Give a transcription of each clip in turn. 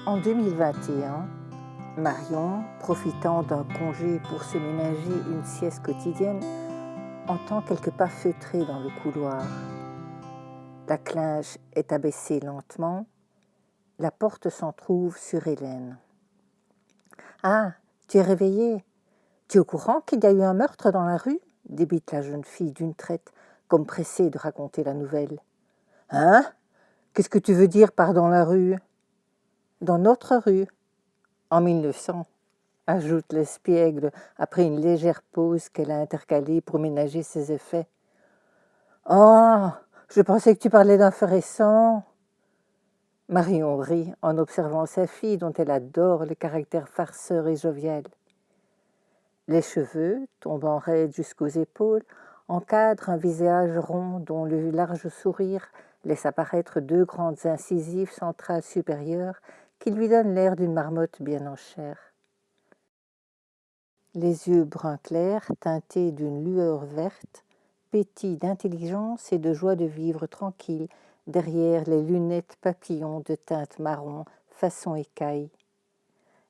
En 2021, Marion, profitant d'un congé pour se ménager une sieste quotidienne, entend quelques pas feutrés dans le couloir. La clinge est abaissée lentement. La porte s'entr'ouvre sur Hélène. « Ah, tu es réveillée. Tu es au courant qu'il y a eu un meurtre dans la rue ?» débite la jeune fille d'une traite, comme pressée de raconter la nouvelle. « Hein ? Qu'est-ce que tu veux dire par dans la rue ?»« Dans notre rue, en 1900. » ajoute l'espiègle après une légère pause qu'elle a intercalée pour ménager ses effets. « Oh, je pensais que tu parlais d'un fait récent. » Marion rit en observant sa fille dont elle adore le caractère farceur et jovial. Les cheveux, tombant raides jusqu'aux épaules, encadrent un visage rond dont le large sourire laisse apparaître deux grandes incisives centrales supérieures qui lui donnent l'air d'une marmotte bien en chair. Les yeux brun clair, teintés d'une lueur verte, pétillent d'intelligence et de joie de vivre tranquille derrière les lunettes papillons de teinte marron façon écaille.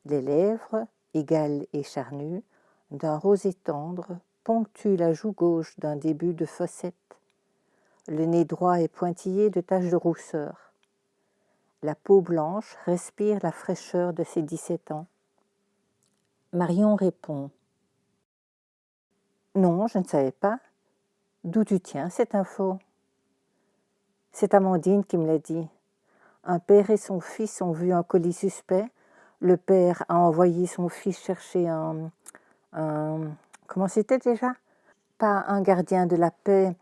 Les lèvres, égales et charnues, d'un rosé tendre, ponctuent la joue gauche d'un début de fossette. Le nez droit est pointillé de taches de rousseur. La peau blanche respire la fraîcheur de ses 17 ans. Marion répond. « Non, je ne savais pas. D'où tu tiens cette info ?» C'est Amandine qui me l'a dit. Un père et son fils ont vu un colis suspect. Le père a envoyé son fils chercher un comment c'était déjà ? Pas un gardien de la paix,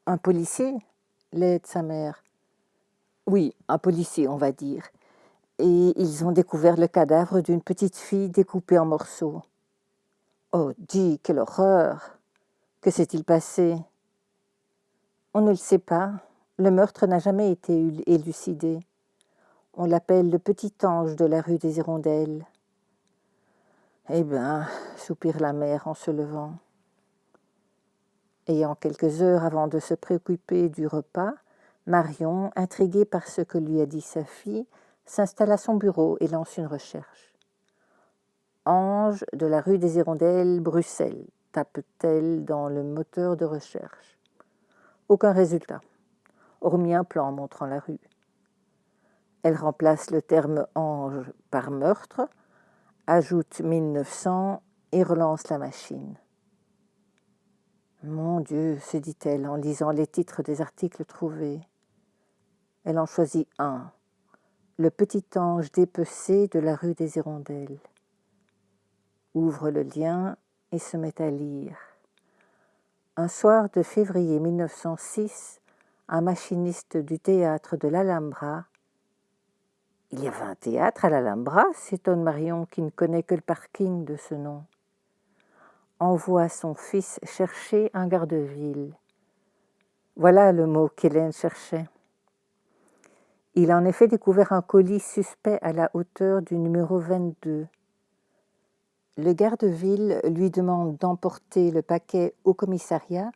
un policier, l'aide sa mère. Oui, un policier, on va dire. Et ils ont découvert le cadavre d'une petite fille découpée en morceaux. Oh, dis, quelle horreur! Que s'est-il passé? On ne le sait pas. Le meurtre n'a jamais été élucidé. On l'appelle le petit ange de la rue des Hirondelles. Eh bien, soupire la mère en se levant. Ayant quelques heures avant de se préoccuper du repas, Marion, intriguée par ce que lui a dit sa fille, s'installe à son bureau et lance une recherche. Ange de la rue des Hirondelles, Bruxelles, tape-t-elle dans le moteur de recherche. Aucun résultat, hormis un plan montrant la rue. Elle remplace le terme ange par meurtre, ajoute 1900 et relance la machine. Mon Dieu, se dit-elle en lisant les titres des articles trouvés. Elle en choisit un, le petit ange dépecé de la rue des Hirondelles. Ouvre le lien et se met à lire. Un soir de février 1906, un machiniste du théâtre de l'Alhambra. Il y avait un théâtre à l'Alhambra, s'étonne Marion qui ne connaît que le parking de ce nom. Envoie son fils chercher un garde-ville. Voilà le mot qu'Hélène cherchait. Il a en effet découvert un colis suspect à la hauteur du numéro 22. Le garde-ville lui demande d'emporter le paquet au commissariat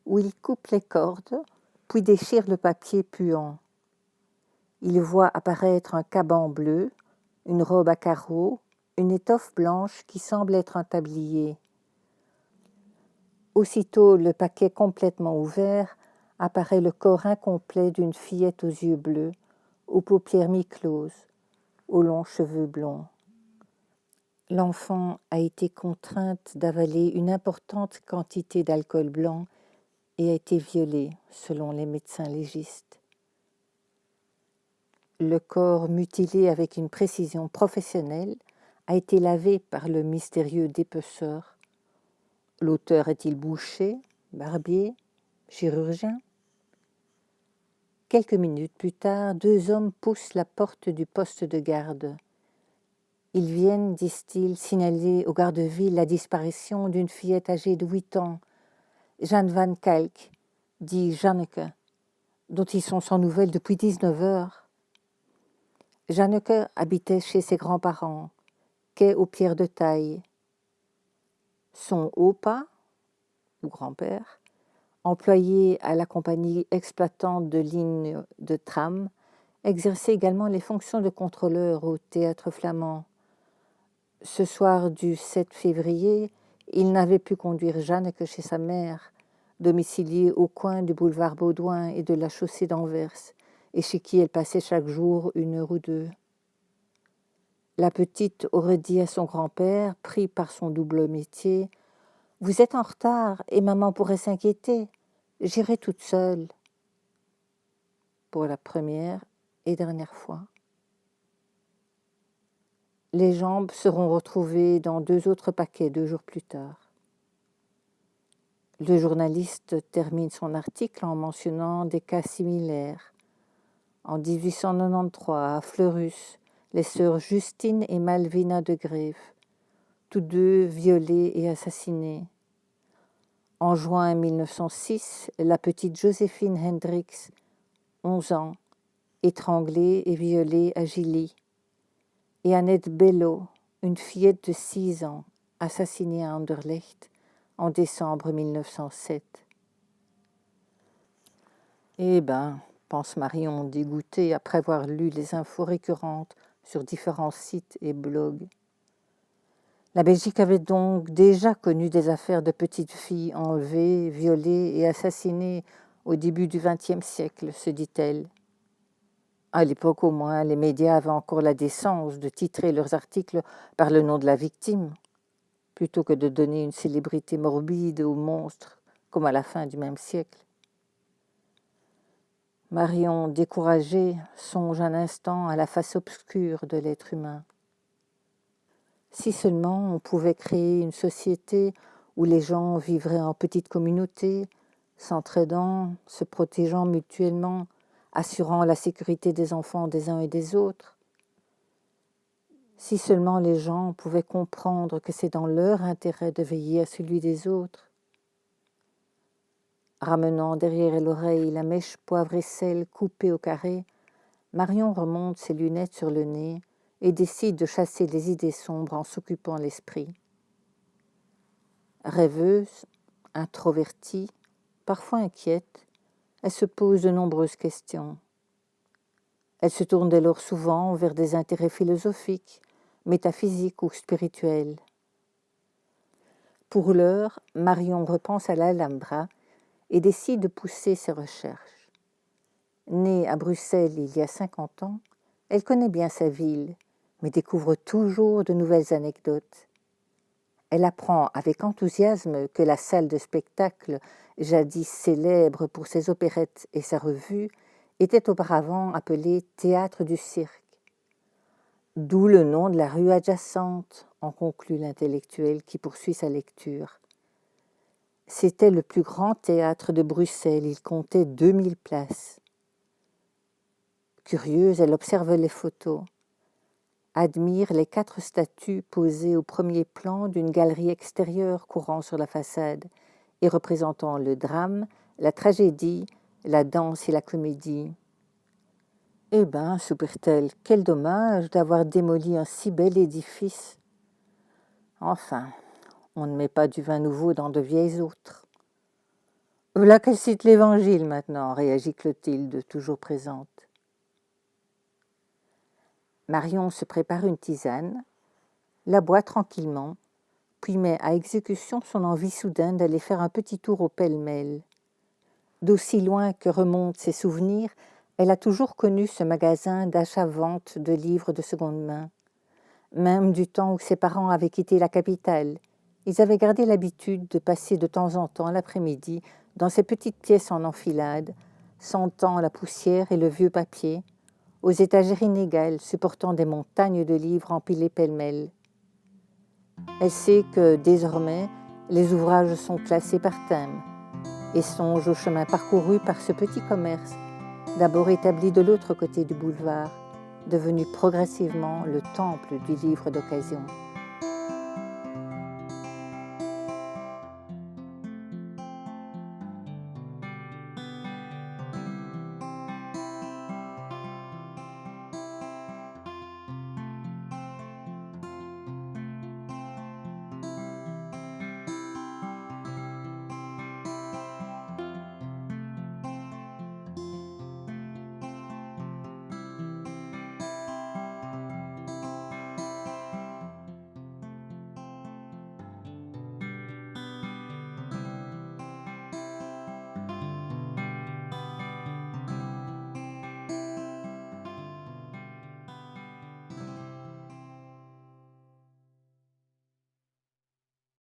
où il coupe les cordes, puis déchire le papier puant. Il voit apparaître un caban bleu, une robe à carreaux, une étoffe blanche qui semble être un tablier. Aussitôt le paquet complètement ouvert, apparaît le corps incomplet d'une fillette aux yeux bleus, aux paupières mi-closes, aux longs cheveux blonds. L'enfant a été contrainte d'avaler une importante quantité d'alcool blanc et a été violée, selon les médecins légistes. Le corps, mutilé avec une précision professionnelle, a été lavé par le mystérieux dépeceur. L'auteur est-il boucher, barbier, chirurgien ? Quelques minutes plus tard, deux hommes poussent la porte du poste de garde. Ils viennent, disent-ils, signaler au garde-ville la disparition d'une fillette âgée de 8 ans, Jeanne Van Kalk, dit Janneke, dont ils sont sans nouvelles depuis 19 heures. Janneke habitait chez ses grands-parents, quai aux Pierres de Taille. Son opa, ou grand-père, employé à la compagnie exploitante de lignes de tram, exerçait également les fonctions de contrôleur au Théâtre Flamand. Ce soir du 7 février, il n'avait pu conduire Jeanne que chez sa mère, domiciliée au coin du boulevard Baudouin et de la chaussée d'Anvers, et chez qui elle passait chaque jour 1 heure ou 2. La petite aurait dit à son grand-père, pris par son double métier, « Vous êtes en retard et maman pourrait s'inquiéter. J'irai toute seule. » Pour la première et dernière fois. Les jambes seront retrouvées dans 2 autres paquets 2 jours plus tard. Le journaliste termine son article en mentionnant des cas similaires. En 1893, à Fleurus, les sœurs Justine et Malvina de Greve, tous deux violées et assassinées. En juin 1906, la petite Joséphine Hendricks, 11 ans, étranglée et violée à Gilly. Et Annette Bello, une fillette de 6 ans, assassinée à Anderlecht en décembre 1907. Eh ben, pense Marion dégoûtée après avoir lu les infos récurrentes sur différents sites et blogs. La Belgique avait donc déjà connu des affaires de petites filles enlevées, violées et assassinées au début du XXe siècle, se dit-elle. À l'époque, au moins, les médias avaient encore la décence de titrer leurs articles par le nom de la victime, plutôt que de donner une célébrité morbide au monstre, comme à la fin du même siècle. Marion, découragée, songe un instant à la face obscure de l'être humain. Si seulement on pouvait créer une société où les gens vivraient en petite communauté, s'entraidant, se protégeant mutuellement, assurant la sécurité des enfants des uns et des autres. Si seulement les gens pouvaient comprendre que c'est dans leur intérêt de veiller à celui des autres. Ramenant derrière l'oreille la mèche poivre et sel coupée au carré, Marion remonte ses lunettes sur le nez et décide de chasser les idées sombres en s'occupant l'esprit. Rêveuse, introvertie, parfois inquiète, elle se pose de nombreuses questions. Elle se tourne dès lors souvent vers des intérêts philosophiques, métaphysiques ou spirituels. Pour l'heure, Marion repense à l'Alhambra et décide de pousser ses recherches. Née à Bruxelles il y a 50 ans, elle connaît bien sa ville, mais découvre toujours de nouvelles anecdotes. Elle apprend avec enthousiasme que la salle de spectacle, jadis célèbre pour ses opérettes et sa revue, était auparavant appelée Théâtre du Cirque. D'où le nom de la rue adjacente, en conclut l'intellectuel qui poursuit sa lecture. C'était le plus grand théâtre de Bruxelles, il comptait 2000 places. Curieuse, elle observe les photos, admire les 4 statues posées au premier plan d'une galerie extérieure courant sur la façade et représentant le drame, la tragédie, la danse et la comédie. Eh ben, soupire-t-elle, quel dommage d'avoir démoli un si bel édifice. Enfin, on ne met pas du vin nouveau dans de vieilles autres. Voilà qu'elle cite l'Évangile maintenant, réagit Clotilde, toujours présente. Marion se prépare une tisane, la boit tranquillement, puis met à exécution son envie soudaine d'aller faire un petit tour au pêle-mêle. D'aussi loin que remontent ses souvenirs, elle a toujours connu ce magasin d'achat-vente de livres de seconde main. Même du temps où ses parents avaient quitté la capitale, ils avaient gardé l'habitude de passer de temps en temps l'après-midi dans ces petites pièces en enfilade, sentant la poussière et le vieux papier, aux étagères inégales supportant des montagnes de livres empilés pêle-mêle. Elle sait que, désormais, les ouvrages sont classés par thème et songe au chemin parcouru par ce petit commerce, d'abord établi de l'autre côté du boulevard, devenu progressivement le temple du livre d'occasion.